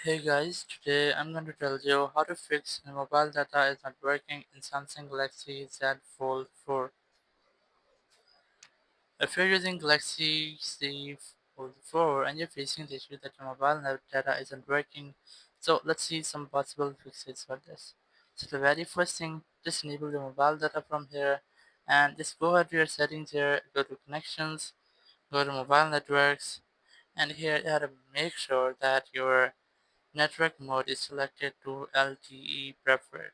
Hey guys, today I'm going to tell you how to fix when mobile data is not working in Samsung Galaxy Z Fold 4. If you're using Galaxy Z Fold 4 and you're facing the issue that your mobile data isn't working, so let's see some possible fixes for this. So the very first thing, just enable the mobile data from here and just go ahead to your settings here, go to connections, go to mobile networks, and here you have to make sure that your network mode is selected to LTE preferred.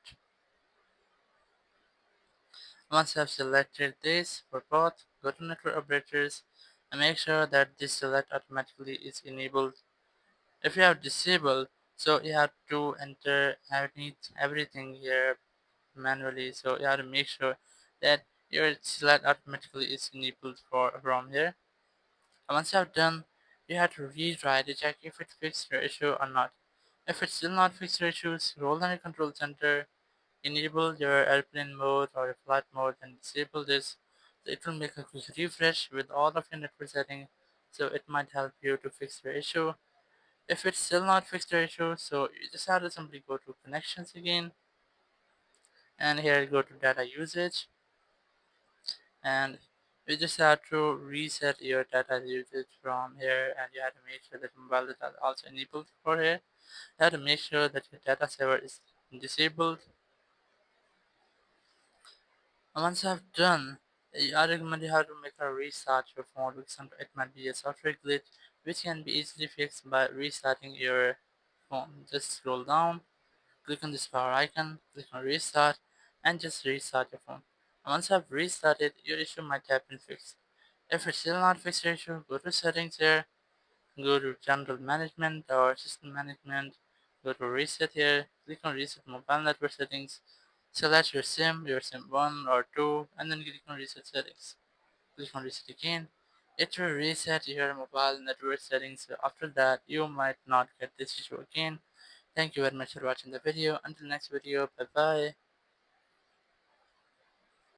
Once you have selected this for both, go to network operators and make sure that this select automatically is enabled. If you have disabled, so you have to enter everything here manually. So you have to make sure that your select automatically is enabled from here. And once you have done, you have to retry to check if it fixed your issue or not. If it's still not fixed your issue, scroll down your control center, enable your airplane mode or your flight mode and disable this. So it will make a quick refresh with all of your network settings, so it might help you to fix your issue. If it's still not fixed your issue, so you just have to simply go to connections again, and here go to data usage, and you just have to reset your data usage from here, and you have to make sure that mobile data is also enabled for here. You have to make sure that your data saver is disabled. And once you have done, I recommend you have to make a restart your phone because it might be a software glitch which can be easily fixed by restarting your phone. Just scroll down, click on this power icon, click on restart, and just restart your phone. And once you have restarted, your issue might have been fixed. If it's still not fixed your issue, go to settings here, go to general management or system management, go to reset here, click on reset mobile network settings, select your SIM 1 or 2, and then click on reset settings. Click on reset again. It will reset your mobile network settings. So after that, you might not get this issue again. Thank you very much for watching the video. Until next video, bye bye.